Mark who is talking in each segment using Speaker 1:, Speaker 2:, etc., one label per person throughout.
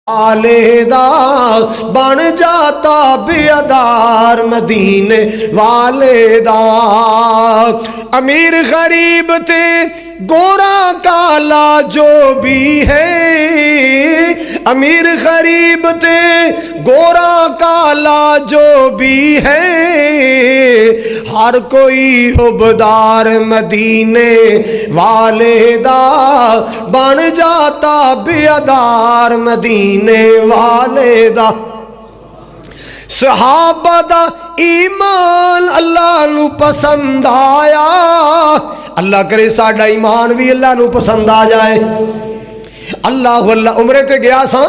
Speaker 1: والدہ بن جاتا بیدار مدینے والدہ. امیر غریب تھے گورا کالا جو بھی ہے، امیر غریب تھے گورا کالا جو بھی ہے، ہر کوئی حبدار مدینے والدہ بن جاتا بیدار مدینے والدہ. صحابہ دا ایمان اللہ نو پسند آیا، اللہ کرے ساڈا ایمان بھی اللہ نو پسند آ جائے. اللہ عمرے تے گیا سا،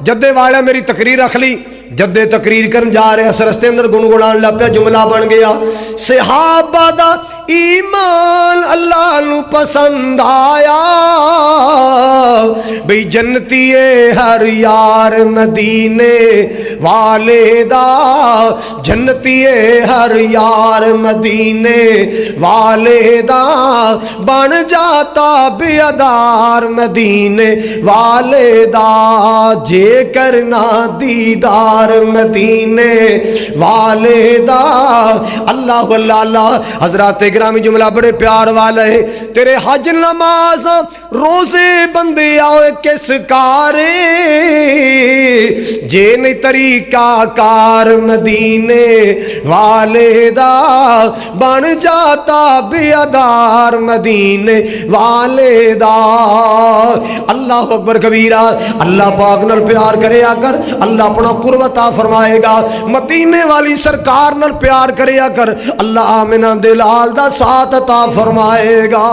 Speaker 1: جدے والا میری تقریر رکھ لی، جدے تقریر کرن جا رہے اس رستے اندر گنگنان لگ پیا، جملہ بن گیا صحابہ دا ایمان اللہ نو پسند آیا، بھئی جنتی ہر یار مدینے والدہ، جنتی ہر یار مدینے والدہ بن جاتا بیدار مدینے والدہ. جے کرنا دیدار مدینے والدہ. اللہ اللہ حضرات گرامی جملہ بڑے پیار والا ہے. تیرے حج نماز روزے بندے آئے کس کارے، جے نہیں طریقہ کار مدینے والدہ بن جاتا بیدار مدینے والدہ. اللہ اکبر کبیرہ. اللہ پاک نال پیار کرے کر، اللہ اپنا قرب عطا فرمائے گا. مدینے والی سرکار نال پیار کرے کر، اللہ آمنہ دلال دا ساتھ عطا فرمائے گا.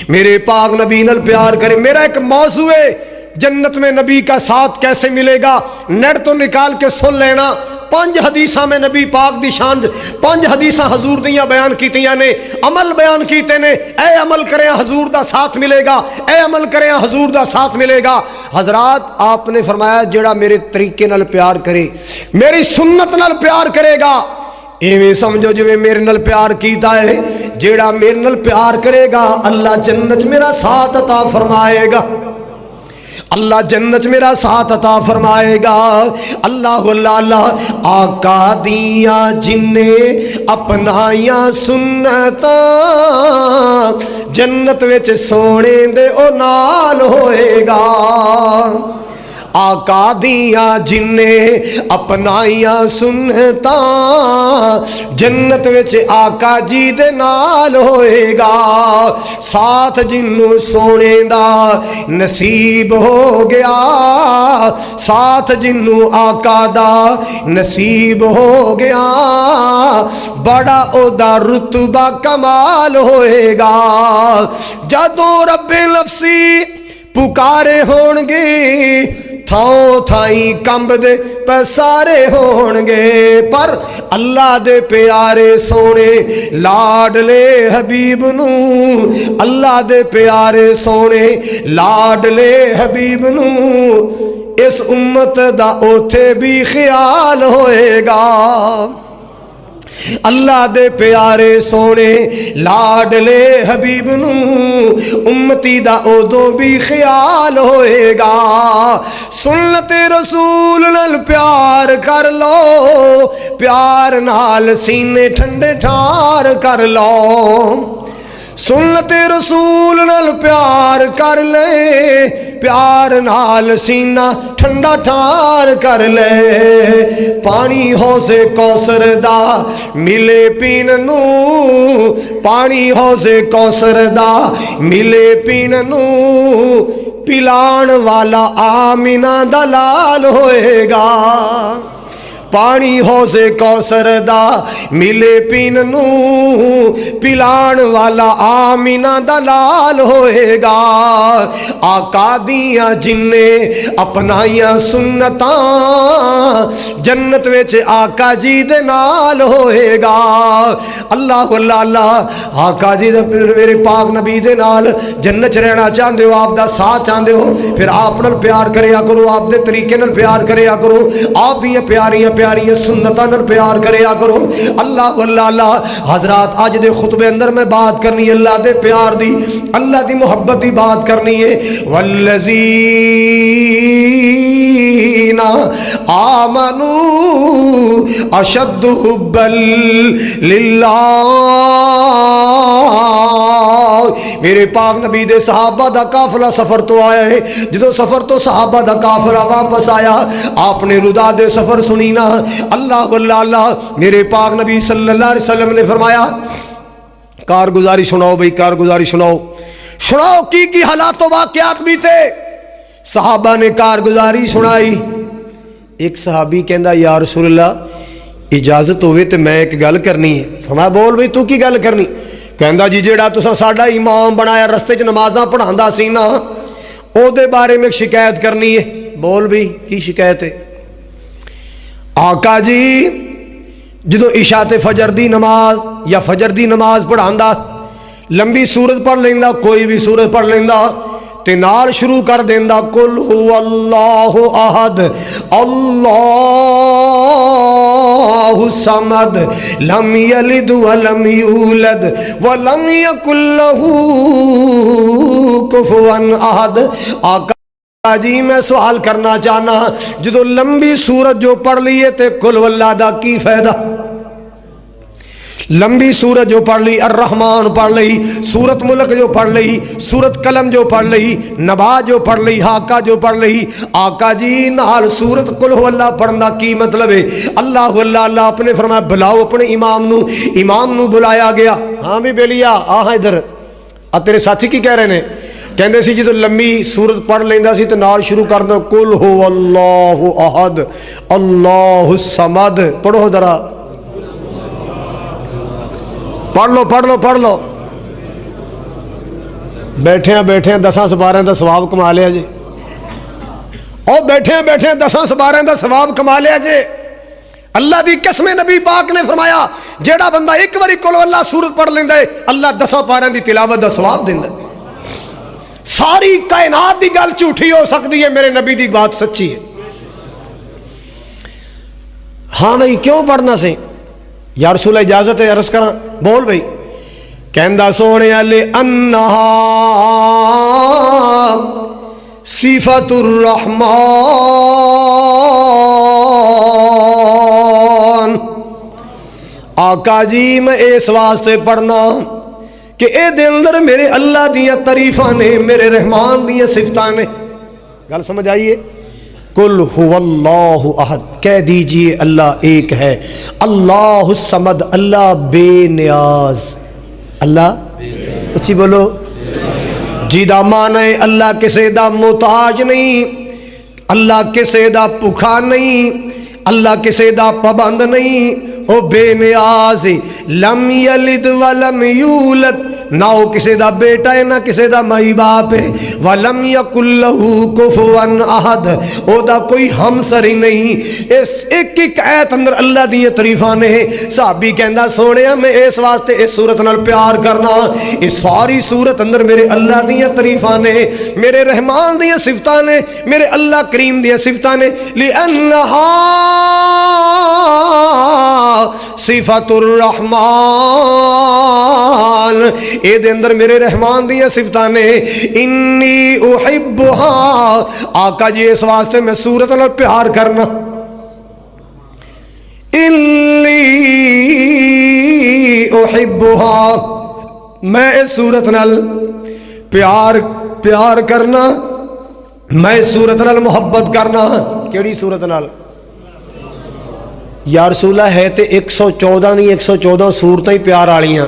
Speaker 1: میرے پاک نبی نال پیار کرے. میرا ایک موضوع ہے جنت میں نبی کا ساتھ کیسے ملے گا، نیٹ تو نکال کے سن لینا. 5 حدیثاں میں نبی پاک دی شان، 5 حدیثاں حضور دیاں بیان کیتیاں نے، عمل بیان کیتے نے. اے عمل کریں حضور دا ساتھ ملے گا، اے عمل کریں حضور دا ساتھ ملے گا. حضرات آپ نے فرمایا جیڑا میرے طریقے نال پیار کرے، میری سنت نال پیار کرے گا، ایویں سمجھو جو میرے نال پیار کیتا ہے. جیڑا میرے نال پیار کرے گا اللہ جنت میرا ساتھ عطا فرمائے گا، اللہ جنت میرا ساتھ عطا فرمائے گا. اللہ اللہ. آقا دیاں جننے اپنائیاں سنتاں، جنت وچ سونے دے او نال ہوئے گا. آقا دیاں جننے اپنائیاں سنتاں، جنت وچ آقا جی دے نال ہوئے گا. ساتھ جنوں سونے دا نصیب ہو گیا، ساتھ جنوں آقا دا نصیب ہو گیا، بڑا او دا رتبہ کمال ہوئے گا. جدوں رب لفظی پکارے ہونگے، تھاؤں تھائیں کمب دے پسارے ہونگے، پر اللہ دے پیارے سونے لاڈلے حبیب نو، اللہ دے پیارے سونے لاڈلے حبیب نو اس امت دا اوتھے بھی خیال ہوئے گا. اللہ دے پیارے سونے لاڈلے حبیب نو امتی دا اودوں بھی خیال ہوئے گا. سنت رسول نال پیار کر لو، پیار نال سینے ٹھنڈے ٹھار کر لو. سنت رسول نال پیار کر لے، پیار نال سینہ ٹھنڈا ٹھار کر لے. پانی حوض کوثر دا ملے پین نو، پانی حوض کوثر دا ملے پین نو، پلان والا آمینہ دلال ہوئے گا. پانی حوض کوثر دا ملے پین نو، پلان والا آمینہ دلال ہوئے گا. آقا دیاں جننے اپنائیاں سنتاں، جنت وچ آقا جی دے نال ہوئے گا. اللہ اللہ اللہ. آقا جی دے میرے پاک نبی دے نال جنت رہنا چاہندے ہو، آپ دا ساتھ چاہندے ہو، پھر آپ نال پیار کریا کرو، آپ دے طریقے نال پیار کریا کرو، آپ دیاں پیاریاں پیاری سنتاں نال پیار کریا کرو. اللہ اللہ اللہ. حضرات آج دے خطبے اندر میں بات کرنی ہے اللہ دے پیار دی، اللہ دی محبت دی بات کرنی ہے. والذی वल्लज़ीना आमनू अशद्दु हुब्बल लिल्लाह। मेरे पाक नबी दे सहाबा दा काफिला सफर तो आया है। जो सफर तो सहाबा दा काफिला वापस आया, आपने रुदा दे सफर सुनी ना, अल्लाह वल्लाह अल्लाह। मेरे पाक नबी सल्लल्लाहु अलैहि वसल्लम ने फरमाया कारगुजारी सुनाओ भाई, कारगुजारी सुनाओ, सुनाओ की हालात वाकयात भी थे। सहाबा ने कारगुजारी सुनाई। एक सहाबी कहता या रसूलल्लाह इजाजत होवे तो मैं एक गल करनी है। फरमाया बोल भाई तू की गल करनी। कहता जी जेड़ा तुसां साडा इमाम बनाया रस्ते च नमाज़ां पढ़ांदा सी ना, ओदे बारे में शिकायत करनी है। बोल भाई की शिकायत है। आका जी जो इशा ते फजर दी नमाज या फजर दी नमाज पढ़ांदा, लंबी सूरत पढ़ लेंदा, कोई भी सूरत पढ़ लेंदा ते नाल शुरू कर देंदा कुल हुवल्लाहु अहद अल्लाहु समद लम यलिद व लम यूलद व लम यकुल लहू कुफुवन अहद। आका जी मैं सवाल करना चाहना, जो लंबी सूरत जो पढ़ ली है ते कुल वल्लाह दा की फायदा। लंबी सूरत जो पढ़ ली, अर्रहमान पढ़ ली, सूरत मुल्क जो पढ़ ली, सूरत कलम जो पढ़ ली, नबा जो पढ़ ली, हाका जो पढ़ ली। आका जी नाल सूरत कुल हुवल्लाह पढ़ना की मतलब है। अल्लाह वल्लाह अल्लाह आपने फरमाया बुलाओ अपने इमाम नू। इमाम नू बुलाया गया। हाँ भी बेलिया आ इधर आ, तेरे साथी की कह रहे ने। कहते सी जो लंबी सूरत पढ़ लेंदा सी तो नाल शुरू कर दो कुल हुवल्लाहु अहद अल्लाहु समद। पढ़ो जरा, पढ़ लो पढ़ लो पढ़ लो। बैठे बैठे 10 12 का सवाब कमा लिया जे। और बैठे बैठे 10 12 का सवाब कमा लिया जे। अल्लाह दी कसम नबी पाक ने फरमाया जेड़ा बंदा एक बारी कुल अल्लाह सूरत पढ़ लेंदा है, अल्लाह 10 12 की तिलावत का सवाब देंदा। सारी कायनात की गल झूठी हो सकती है, मेरे नबी की बात सच्ची है। हाँ भाई क्यों पढ़ना से या रसूल इजाजत है अर्ज करा। बोल भाई। कहंदा सोने अले अन्नहा सिफतुर रहमान। आका जी मैं इस वास्ते पढ़ना कि ए दे अंदर मेरे अल्लाह दियां तारीफां ने, मेरे रहमान दियां सिफतां ने। गल समझ आइए। कुल हुवल्लाहु अहद कह दीजिए अल्लाह एक है। अल्लाहु समद अल्लाह बेनियाज। अल्लाह उच्ची बोलो जिदा मान है अल्लाह किसे दा मुताज नहीं, अल्लाह किसे दा भुखा नहीं, अल्लाह किसे दा पाबंद नहीं, ओ बेनियाज। लम यलिद व लम यूलद ना वो किसी दा बेटा है ना किसी दा माई बाप है। वलम यकुल लहू कुफुवन अहद ओदा कोई हमसरी नहीं। इस एक एक आयत अंदर अल्लाह दी तारीफां ने। साहबी कहंदा सोने मैं इस वास्ते इस सूरत नाल प्यार करना, इस सारी सूरत अंदर मेरे अल्लाह दी तारीफां ने, मेरे रहमान दी सिफतां ने, मेरे अल्लाह करीम दी सिफतां ने। लिअन्नहा सिफतुर रहमान ए दे अंदर मेरे रहमान दी सिफतां ने। इन्नी उहिब्बुहा आका जी इस वास्ते मैं सूरत नाल प्यार करना। इन्नी उहिब्बुहा मैं इस सूरत नाल प्यार करना, मैं इस सूरत नाल मुहब्बत करना। केड़ी सूरत नाल या रसूला है तो 114 नहीं 114 सूरतां ही प्यार वालियां,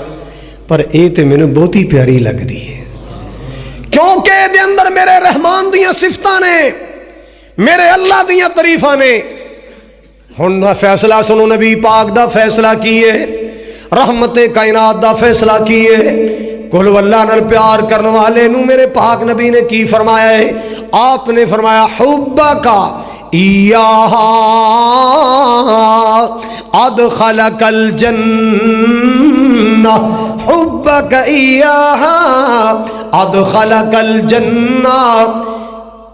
Speaker 1: पर ये तो मैनू बहुत ही प्यारी लगती है क्योंकि दे अंदर मेरे रहमान दियां सिफतां ने, मेरे अल्लाह दियां तारीफां ने। हुण फैसला सुनो नबी पाक दा फैसला की है, रहमते कायनात दा फैसला की है। कुल वल्लाह नाल प्यार करने वाले नू मेरे पाक नबी ने की फरमाया है। आपने फरमाया हुब्बा का इयाहा अदखलकल जन्नह, हुब्बक इयाहा अदखलकल जन्नह।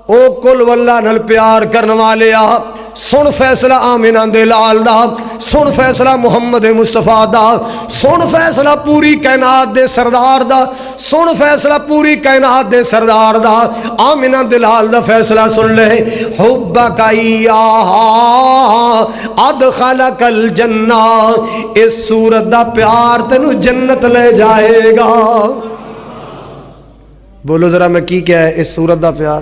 Speaker 1: ओ कुल वल्लाह नाल प्यार करने वाले आ सुन फैसला आमिना दे लाल दा, सुन फैसला मुहम्मद मुस्तफा दा, सुन फैसला पूरी कायनात दे सरदार दा, سن فیصلہ پوری کائنات دے سردار دا، آمنہ دلال دا فیصلہ سن لے، حبک ایہا ادخلک الجنہ، اس صورت دا پیار تینو جنت لے جائے گا۔ بولو ذرا میں کی کیا ہے اس صورت دا پیار؟